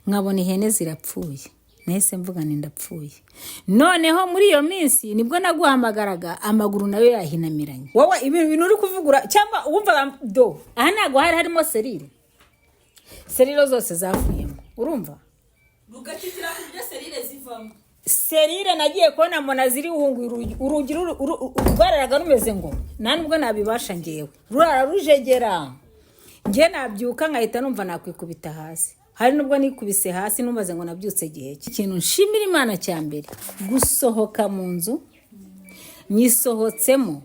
nkabona ihene zirapfuye, nahise mvuga ni ndapfuye. Noneho muri iyo minsi nibwo naguhamagaraga amaguru nayo yahinamiranye. Wowe ibintu uri kuvugura cyangwa wumva do aha ntago harimo serire zose zavuyemo, urumva rugatitira ku byo serire zivamo. Serire nagiye kubona mbona ziri urugi rwararaga rumeze ngo nta nubwo nabibasha ngewe, rurara rujegera, nge nabyuka nkahita numva nakwikubita hasi. Hari nubwo nikubise hasi numvaze ngo nabyutse gihe ikintu nshimira Imana cya mbere, gusohoka mu nzu nyisohotsemo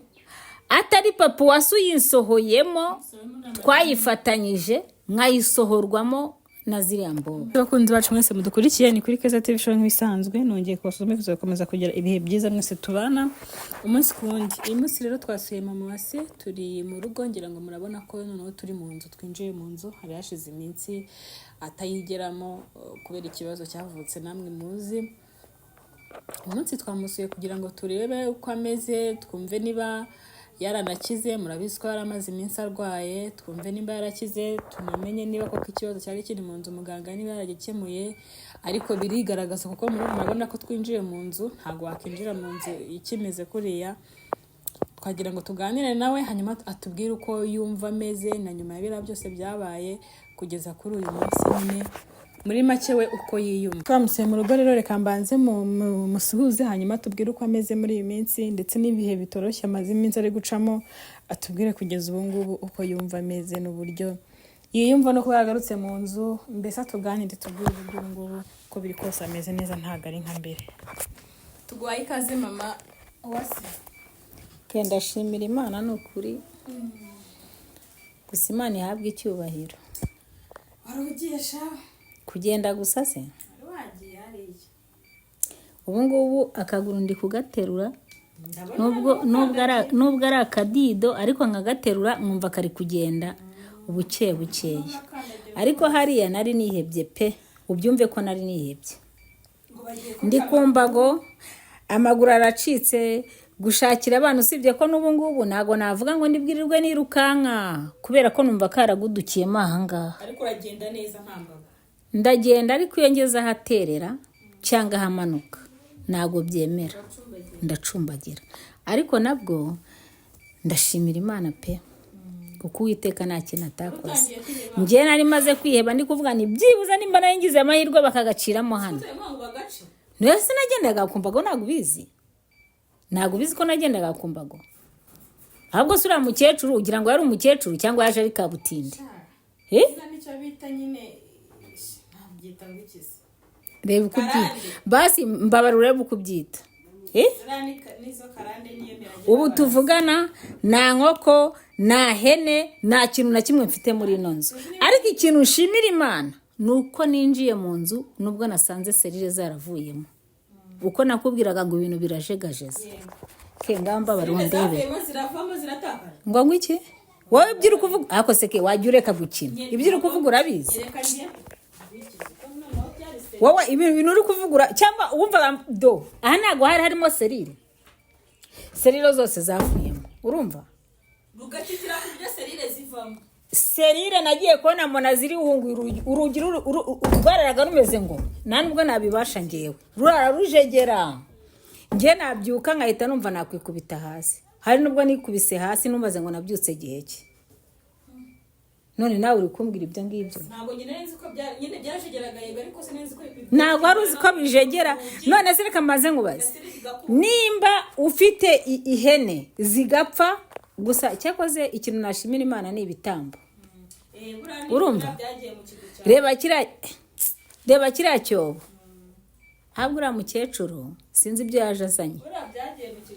atari papa wasuyinsohoyemo, twayifatanyije nkayisohorwamo na ziriya mboga. Bakunzi bacu mwese mudukurikiye ni kuri Keza TV show nk'ibisanzwe, nongeye kubasuzuma bizakomeza kugira ibihe byiza mwese tubana umunsi ku wundi. Uyu munsi rero twasuye mama wase, turi mu rugo, ngira ngo murabona ko noneho turi mu nzu, twinjiye mu nzu. Hari hashize iminsi atayigeramo kubera ikibazo cyavutse namwe muzi. Umunsi twamusuye kugira ngo turebe uko ameze, twumve niba yaranakize. Murabizi ko yaramaze iminsi arwaye, twumve niba yarakize, tunamenye niba koko ikibazo cyari kiri mu nzu muganga niba yaragikemuye. Ariko birigaragaza kuko murabona ko twinjiye mu nzu, ntago wakinjira mu nzu ikimeze kuriya. Twagira ngo tuganire nawe hanyuma atubwire uko yumva ameze na nyuma ya bira byose byabaye kugeza kuri uyu munsi nyine muri make we uko yiyumva. Twamusuye mu rugo rero, reka mbanze musuhuze hanyuma tubwire uko ameze muri iyi minsi ndetse n'ibihe bitoroshye amaze iminsi ari gucamo, atubwire kugeza ubu ngubu uko yumva ameze n'uburyo yiyumva no kuba yagarutse mu nzu. Mbese tuganire tubwire uburyo ngubu ko biri kose ameze neza, ntago ari nka mbere. Tugwaye ikaze mama wase. Kenda shimira Imana n'ukuri, gusa Imana ihabwa icyubahiro. Warugiye sha kugenda gusa se, wagiye hariye ubu ngubu akaguru ndi kugaterura, nubwo ari akadido ariko nkagaterura nkumva kari kugenda ubuke bukeya. Ariko hariya nari nihebye pe, ubyumve ko nari nihebye, ndi kumbago amaguru aracitse, gushakira abantu. Usibye ko n'ubu ngubu ntago navuga ngo ndibwirirwe nirukanka kubera ko numva karagudukiyemo ahangaha. Ariko uragenda neza ntambago? Ndagenda, ariko iyo ngeze ahaterera cyangwa ahamanuka ntago byemera, ndacumbagira. Ariko nabwo ndashimira Imana pe, kuko Uwiteka nta kintu atakoze. Njye nari maze kwiheba, ndi kuvuga ni byibuza nimba naringize amahirwe bakagaciramo hano. Nese nagendaga kumbago, ntago bizi ko nagendaga kumbago. Ahubwo sura mukecuru ugira ngo yari umukecuru cyangwa yaje ari kabutinde. Nicyo bita nyine nabyita ngukize. Reba uko ubyita basi, mbabara urebe uko ubyita. Ubu tuvugana nta nkoko nta hene nta kintu na kimwe mfite muri ino nzu. Ariko ikintu nshimira Imana nuko ninjiye mu nzu nubwo nasanze serire zaravuyemo. Uko nakubwiraga ngo ibintu birajegajeze. Ngamba barundebe. Ngo ngwiki? Wowe ibyo uri kuvuga ako seke wajya ureka gukina. Ibyo uri kuvuga urabizi. Wowe ibintu uri kuvugura cyangwa wumva do aha ntago harimo serire zose zavuyemo, urumva rugatitira ku byo serire zivamo. Serire nagiye kubona mbona ziri urugi rwararaga rumeze ngo nta nubwo nabibasha ngewe, rurara rujegera, nge nabyuka nkahita numva nakwikubita hasi. Hari nubwo nikubise hasi numvaze ngo nabyutse gihe ki. None nawe uri kumbwira ibyo ngibyo? Ntago nyine nzi ko nyine byarajegeraga yego, ariko sinenzi ko ntago ari uzi ko bijegera. None se reka maze ngubaze, nimba ufite ihene zigapfa gusa, cyakoze ikintu nashimira Imana ni ibitambo. Urumva? Reba kiriya cyobo. Habwo uriya mukecuru sinzi ibyo yaje azanye,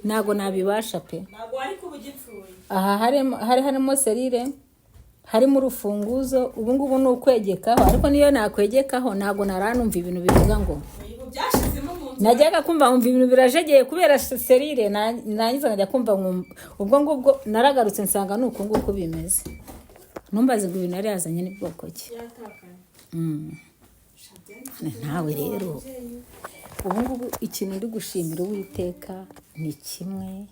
ntago nabibasha pe. Ntago ari kubugipfuye. Aha harimo serire, harimo urufunguzo. Ubu ngubu ni ukwegekaho, ariko niyo nakwegekaho ntago naranumva ibintu bivuga ngo najyaga kumva umva ibintu birajegeye kubera serire. Nangiza nkajya kumva ubwo ngubwo naragarutse nsanga nuko nguko bimeze. Numbaze ngo ibintu ari yazanye ni bwoko ki. Nawe rero ubu ngubu ikintu ndi gushimira Uwiteka ni kimwe,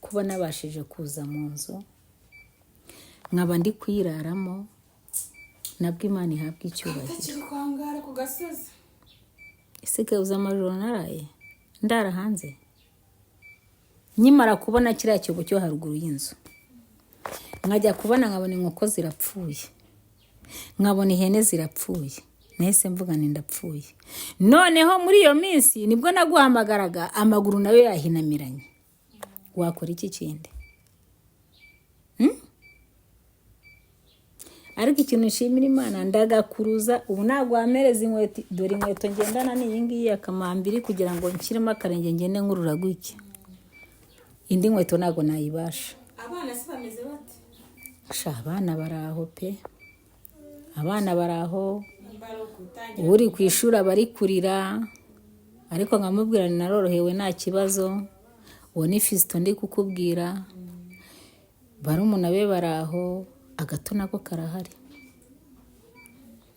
kuba nabashije kuza mu nzu nkaba ndi kwiraramo, nabwo Imana ihabwa icyubahiro. atakiri kwangara ku gasozi. Ese uzi amajoro naraye ndara hanze nkimara kubona kiriya cyobo cyo haruguru y'inzu, nkajya kubona nkabona inkoko zirapfuye, nkabona ihene zirapfuye, nahise mvuga nti ndapfuye. Noneho muri iyo minsi nibwo naguhamagaraga amaguru nayo yahinamiranye. Wakora iki kindi? Ariko ikintu nshimira Imana ndagakuruza ubu ntabwo wamereza inkweto, dore inkweto ngendana ni iyi ngiyi akamambiri kugira ngo nshyiremo akarenge ngende nkurura gutya. Indi nkweto ntabwo nayibasha. Abana se bameze bate? Abana baraho pe, abana baraho, uri ku ishuri abari kurira, ariko nkamubwira ni narorohewe nta kibazo. Uwo ni Fiston ndi kukubwira. Barumuna be baraho, agato nako karahari,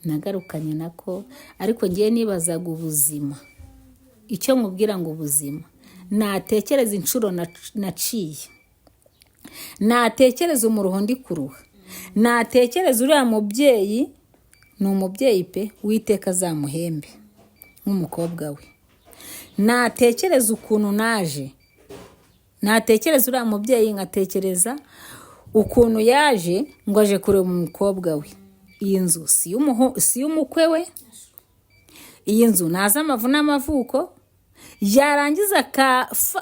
nagarukanye nako. Ariko ngiye nibazaga ubuzima, icyo nkubwira ngo ubuzima natekereza inshuro naciye, natekereza umuruho ndi kuruha, natekereza uriya mubyeyi, ni umubyeyi pe, Uwiteka azamuhembe nk'umukobwa we. Natekereza ukuntu naje, natekereza uriya mubyeyi, ngatekereza ukuntu yaje ngo aje kureba umukobwa we. Iyi nzu si y'umukwe we, iyi nzu naza amavu n'amavuko, yarangiza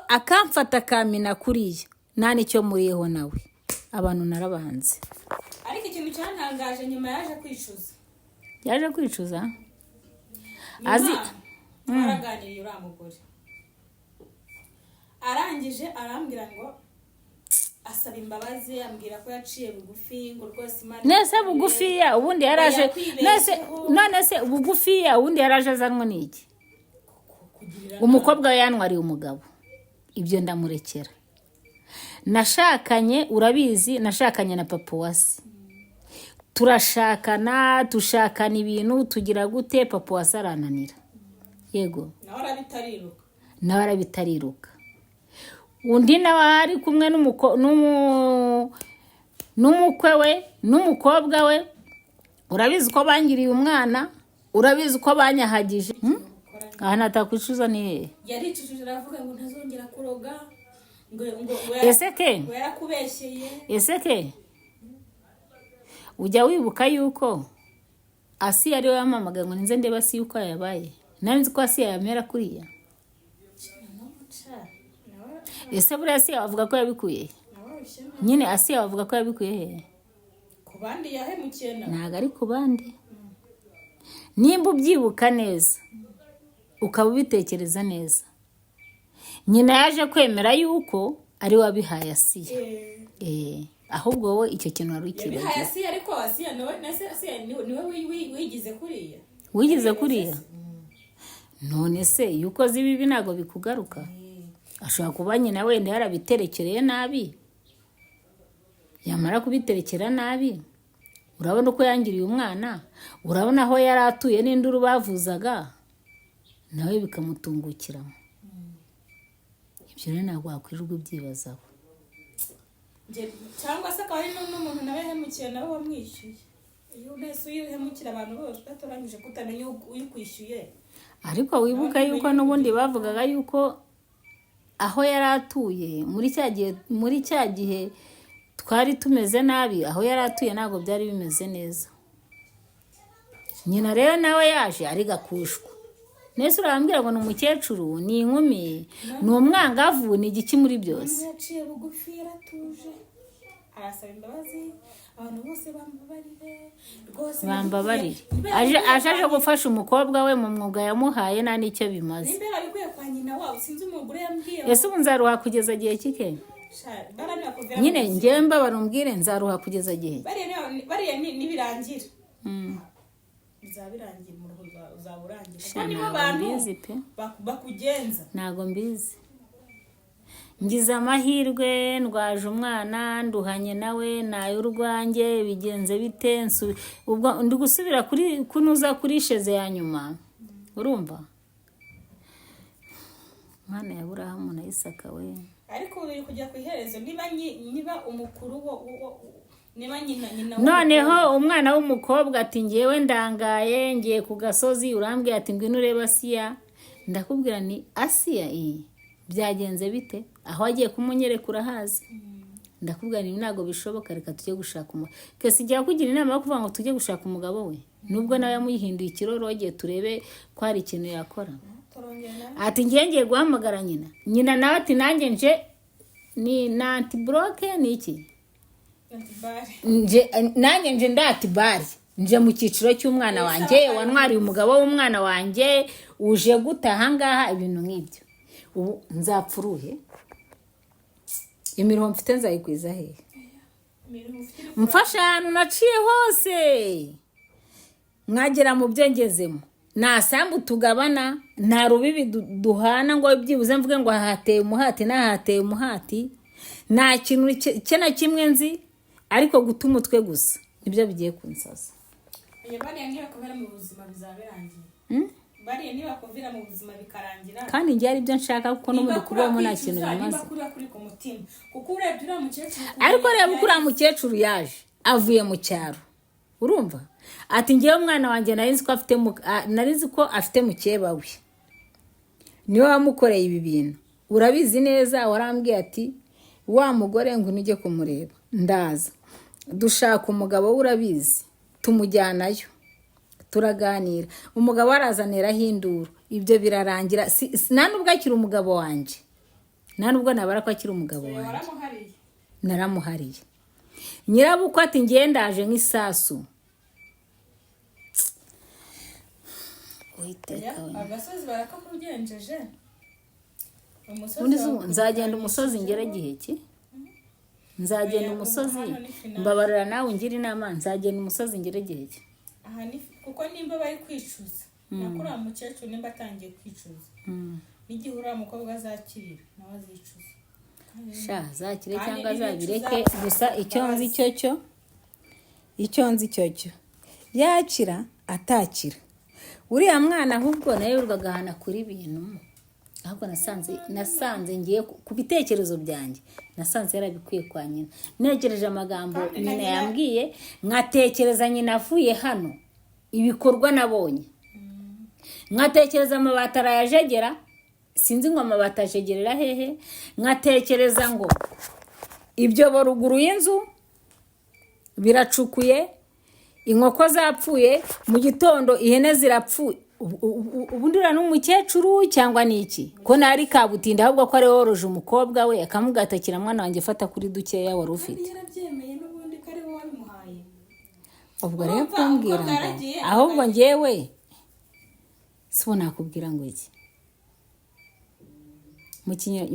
akamfata akamina kuriya, nta nicyo muriyeho nawe. Abantu narabanze. Ariko ikintu cyantangaje nyuma yaje kwicuza. Yaje kwicuza? Azi twaraganiriye uriya mugore, arangije arambwira ngo asaba imbabazi, ambwira ko yaciye bugufi, ngo rwose Imana nese bugufiya ubundi yaraje, none se bugufiya ubundi yaraje azanwa n'iki? Umukobwa we yanwariye umugabo, ibyo ndamurekera. Nashakanye, urabizi, nashakanye na papa wasi, turashakana, dushakana ibintu tugira gute, papa wasi arananira. Yego, nawe arabitariruka. Undi nawe ari kumwe n'umukwe we n'umukobwa we, urabizi ko bangiriye umwana, urabizi ko banyahagije. Aha natakwicuza ni hehe? Yaricujije aravuga ngo ntazongera kuroga, ngo Eseke yarakubeshyeye. Eseke ujya wibuka yuko Asiya ariwe yamamagaye ngo ninze ndeba Asiya uko yabaye? Nari nzi ko Asiya yamera kuriya. Ese buriya Asiya bavuga ko yabikuye? Nyine Asiya bavuga ko yabikuye hehe? Ku bandi yahemukiye na. Ntabwo ari ku bandi. Nimba ubyibuka neza, ukaba ubitekereza neza, nyina yaje kwemera yuko ari wabihaye Asiya. Ahubwo wowe icyo kintu wari ukibagiwe. Yabihaye Asiya, ariko Asiya niwe wigize kuriya. Wigize kuriya? None se iyo ukoze ibibi ntabwo bikugaruka? Ashobora kuba nyina wenda yarabiterekereye nabi, yamara kubiterekera nabi, urabona uko yangiriye umwana, urabona aho yari atuye n'induru bavuzaga, nawe bikamutungukiramo. Ibyo rero ntabwo wakwirirwa ubyibazaho. Cyangwa se akaba ari n'umuntu nawe yahemukiye nawe wamwishyuye. Iyo unese uyihemukira abantu bose batoranyije kutamenya uyikwishyuye. Ariko wibuka yuko n'ubundi bavugaga yuko aho yari atuye muri cya gihe twari tumeze nabi, aho yari atuye ntabwo byari bimeze neza. Nyina rero nawe yaje ari gakushwa. Nese urambwira ngo ni umukecuru, ni inkumi, ni umwangavu, ni igiki muri byose? Yaciye bugufi, yaratuje, arasaba imbabazi, abantu bose bambabarire, rwose bambabarire. Aje gufasha umukobwa we mu mwuga yamuhaye nta n'icyo bimaze. Nimbera arikuye kwa nyina wabo, sinzi umugore yambwiye. Ese ubu nzaruha kugeza gihe kike? Nyine njyewe mbabara umbwire nzaruha kugeza gihe. Bariya nibirangira. Bizabirangira mu rugo uzaburangira. Kandi nibo bantu bakugenza. Ntago mbizi. Ngize amahirwe, ndwaje umwana, nduhanye nawe, nayo urwanjye, bigenze bite, ubwo ndi gusubira kunuza kuri sheze ya nyuma. Urumva? Mwana ya Aburahamu na Isaka we. Ariko uri kujya ku iherezo, niba umukuru niba nyina noneho umwana w'umukobwa ati ngewe ndangaye ngiye ku gasozi urambwira ati ngwino urebe Asiya. Ndakubwira ni Asiya byagenze bite? Aho agiye kumunyereka urahazi? Ndakubwira ni ntabwo bishoboka, reka tujye gushaka umugabo. Kese igihe kugira inama yo kuvuga ngo tujye gushaka umugabo we, nubwo nawe yamuhinduye ikiroro agiye turebe ko hari ikintu yakora. Ati ngiye guhamagara nyina nawe ati nanjye nje ni na antibroke ni iki nanjye nje ndatibari nje mu cyiciro cy'umwana wanjye wantwariye umugabo w'umwana wanjye uje gutaha ngaha ibintu nk'ibyo. Ubu nzapfuruhe imirongo mfite nzayikwiza hehe? Mfasha ahantu naciye hose mwagera mu byo ngezemo, nta sambu tugabana, nta rubibi duhana ngo byibuze mvuge ngo hahateye umuhati n'ahateye umuhati, nta kintu cyena kimwe nzi, ariko guta umutwe gusa nibyo bigiye kunsaza. bariya niba kubera mu buzima bizabirangiye, bariya niba kuvira mu buzima bikarangira, kandi ngiye ari byo nshaka kuko no muri kubamo nta kintu bimaze. Kuko urebye uriya mukecuru, ariko reba uko uriya mukecuru yaje avuye mu cyaro, urumva ati ngewe umwana wanjye narizi ko afite mukeba we, niwe wamukoreye ibi bintu. Urabizi neza, warambwiye ati wa mugore ngo nujye kumureba, ndaza dushaka umugabo we, urabizi tumujyanayo turaganira, umugabo arazanira hinduru, ibyo birarangira. Nta nubwo akiri umugabo wanjye, nta nubwo nabara ko akiri umugabo wanjye, naramuhariye. Nyirabukwe ati ngiye ndaje nk'isasu. agasozi barakamugenjeje, nzagenda umusozi ngere gihe ki? Nzagenda umusozi, mbabarira nawe ngira inama, nzagenda umusozi ngere gihe ki? Kuko nimba bari kwicuza, nakuriya mukecuru nimba atangiye kwicuza, n'igihe uriya mukobwa azakirira nawe azicuza. Zakire cyangwa azabireke, gusa icyo nzi cyo yakira atakira. Uriya mwana ahubwo nawe urwagahana kuri ibintu, ahubwo nasanze ngiye ku bitekerezo byanjye, nasanze yarabikwiye kwa nyina. Negereje amagambo nyina yambwiye, nkatekereza nyina avuye hano ibikorwa nabonye, nkatekereza amabati arayajegera, sinzi ngo amabati ajegerera hehe, nkatekereza ngo ibyo boruguru y'inzu biracukuye, inkoko zapfuye, mu gitondo ihene zirapfuye. Ubundi ura n'umukecuru cyangwa niki? Ko nari kabutinda, ahubwo ko ari woroje umukobwa we akamugatakira, mwana wanjye fata kuri dukeya wari ufite. Ubwo rero kumbwira ngo ahubwo ngewe sibo nakubwira ngo iki,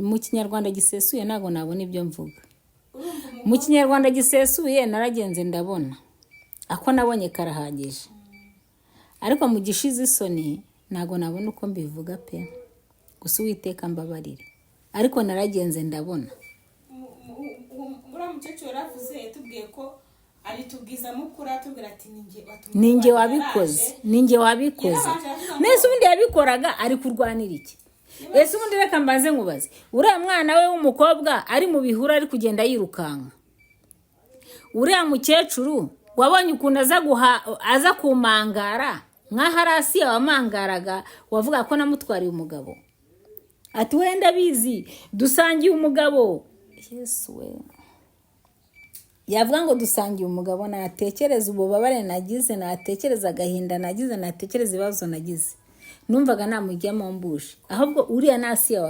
mu kinyarwanda gisesuye ntago nabona ibyo mvuga. Mu kinyarwanda gisesuye naragenze ndabona ako nabonye karahagije, ariko mu gishize isoni ntago nabona uko mbivuga pe, gusa Uwiteka mbabarire, ariko naragenze ndabona. Uriya mukecuru yaravuze, yatubwiye ko ari tubwiza mukuru, atubwira ati ninjye wabikoze. Nese ubundi yabikoraga ari kurwanira iki? Ese ubundi reka mbaze nkubaze, uriya mwana we w'umukobwa ari mu bihuru ari kugenda yirukanka, uriya mukecuru wabonye ukuntu aza kumangara, nkaho ari Asiya wamangaraga, wavuga ko namutwariye umugabo, ati wenda bizi dusangiye umugabo. Yesu we, yavuga ngo dusangiye umugabo, natekereza ububabare nagize, natekereza agahinda nagize, natekereza ibibazo nagize, numvaga namujyamo mbushe. Ahubwo uriya ni Asiya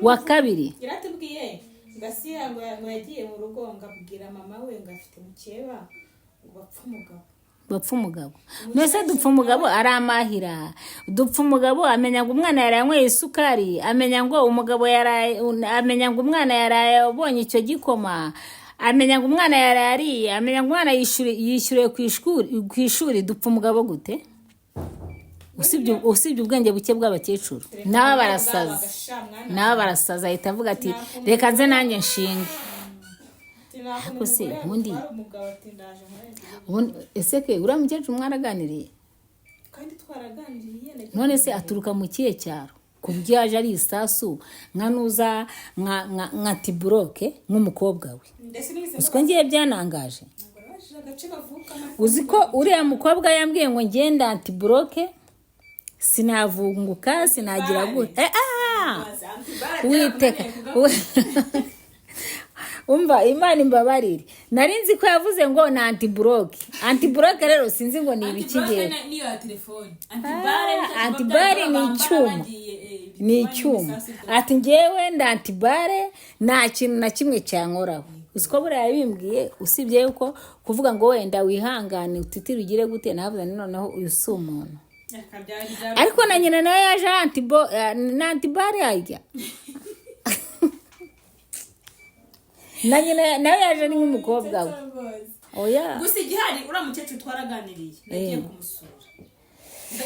wa kabiri yaratubwiye ngasiya ngo yagiye mu rugo ngabwira mama we ngo afite mukeba bapfa umugabo. Nese dupfa umugabo aramahira, dupfa umugabo amenya ngo umwana yaranyweye isukari, amenya ngo umugabo amenya ngo umwana yarabonye icyo gikoma, amenya ngo umwana yarariye, amenya ngo umwana yishyuriye ku ishuri. Dupfa umugabo gute? Usibye ubwenge buke bw'abakecuru, nabo barasaza ahita avuga ati reka nze nanjye nshinge. Ariko se ubundi ese ke uriya mukecuru mwaraganiriye? Kandi twaraganiriye. None se aturuka mu kihe cyaro? ku buryo yaje ari isasu nkanuza nka tiburoke nk'umukobwa we. Uzi ko ngiye byanangaje, uzi ko uriya mukobwa yambwiye ngo ngenda antiburoke sinavunguka sinagira gute witeka umva Imana imbabarire, nari nzi ko yavuze ngo na antiburoke rero sinzi ngo ni ibikigera. Antibare ni icyuma ati ngewe nda antibare nta kintu na kimwe cyankoraho. Uzi ko buriya yabimbwiye, usibye yuko kuvuga ngo wenda wihangane utitire ugire gute, navuze noneho uyu si umuntu. Ariko na nyina nawe yaje na antibare yajya na nyina nawe yaje ni nk'umukobwa we. Oya gusa igihari uriya mukecuru twaraganiriye nagiye kumusura,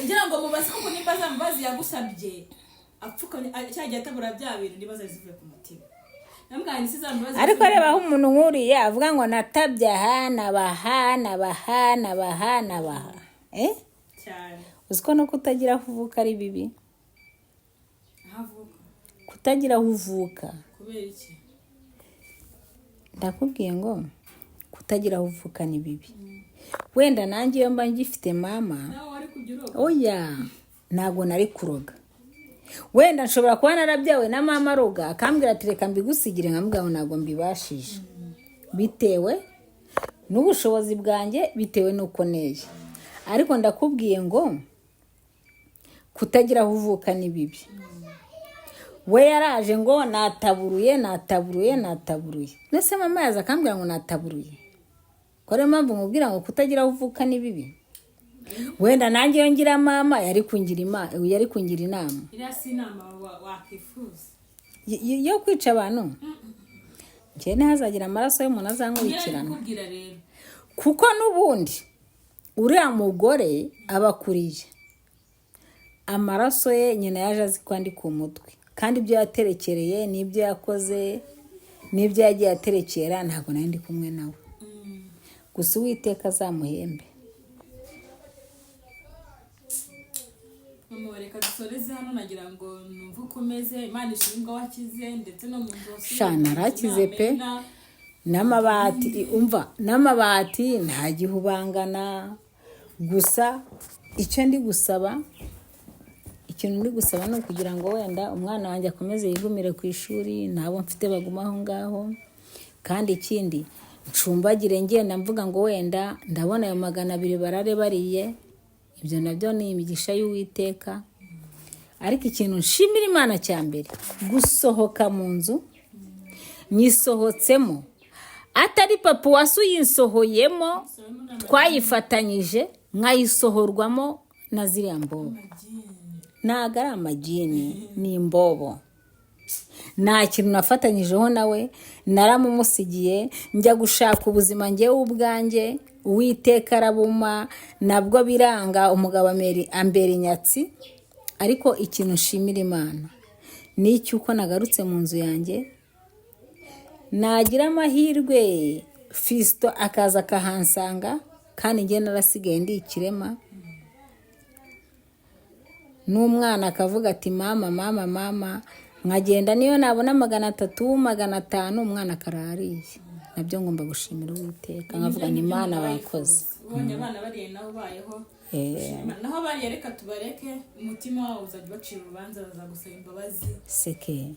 ngira ngo mubaze ko nimbaza mubazi yagusabye apfukamye cyagiye atabura bya bintu nibaza zivuye ku mutima. Ariko reba aho umuntu nkuriye avuga ngo natabye nabaha cyane. Uzi ko no kutagira aho uvuka ari bibi, kutagira aho uvuka kubera iki? Ndakubwiye ngo kutagira aho uvuka ni bibi. Wenda nanjye iyo mba ngifite mama, oya ntabwo nari kuroga. Wenda nshobora kuba narabyawe na mama aroga akambwira ati reka mbigusigire, nkamubwira ngo ntabwo mbibashije bitewe n'ubushobozi bwanjye, bitewe n'uko neye. Ariko ndakubwiye ngo kutagira aho uvuka ni bibi. We yaraje ngo nataburuye. Nese mama yaza akambwira ngo nataburuye. Kore mpamvu mubwira ngo kutagira aho uvuka ni bibi. Wenda nanjye yongira mama yari kungira inama. Iriya si inama wakifuza yo kwica abantu. Njye ntazagira amaraso y'umuntu azankurikirana. Kuko n'ubundi uriya mugore abakuriye amaraso ye nyina yaje azi kwandika umutwe, kandi ibyo yaterekereye n'ibyo yakoze n'ibyo yagiye aterekera ntabwo nari ndi kumwe nawe. Gusa Uwiteka azamuhembe. Reka dusoreze hano, nagira ngo numve uko umeze. Imana ishimwe wakize, ndetse no mu nzozi shana arakize pe. N'amabati umva, n'amabati nta gihubangana. Gusa icyo ndi gusaba, ikintu ndi gusaba ni ukugira ngo wenda umwana wanjye akomeze yigumire ku ishuri, nabo mfite baguma aho ngaho. Kandi ikindi ncumbagire ngenda mvuga ngo wenda ndabona ayo 200 barare bariye. Ibyo nabyo ni imigisha y'Uwiteka. Ariko ikintu nshimira Imana cya mbere, gusohoka mu nzu nyisohotsemo atari papa wasuyinsohoyemo, twayifatanyije nkayisohorwamo na ziriya mbobo. Ntago ari amagini, ni imbobo. Nta kintu nafatanyijeho nawe, naramumusigiye njya gushaka ubuzima ngewe ubwanjye. Uwiteka arabuma, nabwo biranga, umugabo ambera inyatsi. Ariko ikintu nshimira Imana ni icyuko nagarutse mu nzu yanjye, nagira amahirwe Fisto akaza akahansanga, kandi njye narasigaye ndi ikirema. N'umwana akavuga ati mama, nkagenda niyo nabona 300 500 umwana akarariye. Nabyo ngomba gushimira Uwiteka, nkavuga ni Imana wakoze. Ubonye abana bariye naho bayeho, naho bariye reka tubareke, umutima wawe uzajya bacira urubanza, bazagusaba imbabazi. Seke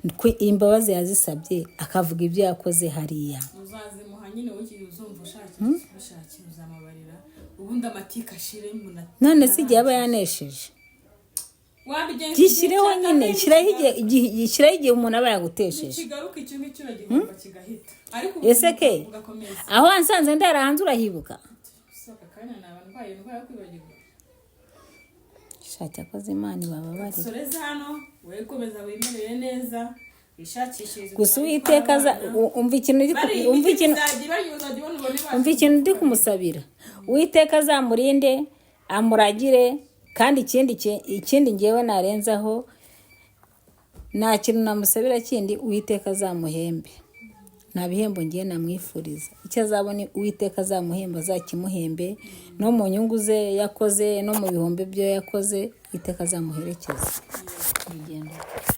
nuko imbabazi yazisabye akavuga ibyo yakoze hariya. Uzazimuha nyine wiki uzumva ushaki uzamabarira, ubundi amatika ashire munati. None si igihe aba yanesheje. Gishyireho nyine, gishyiraho igihe umuntu aba yagutesheje. Kigaruka ikintu cy'uragihomba kigahita. Ese ke aho ansanze ndara hanze urahibuka? Soka kana nabantu indwara yo kwibagirwa. Shaka koze Imana bababarira. Soreza hano we komeza wimerere neza, wishakishirize. Gusa Uwiteka umva ikintu ndi kumusabira. Uwiteka azamurinde, amuragire. Kandi ikindi ngewe narenzaho, nta kintu namusabira kindi, Uwiteka azamuhembe. Nta bihembo ngiye namwifuriza. Icyo azabona Uwiteka azamuhemba, azakimuhembe. No mu nyungu ze yakoze, no mu bihombe byo yakoze, iteka azamuherekeza mu rugendo rwe.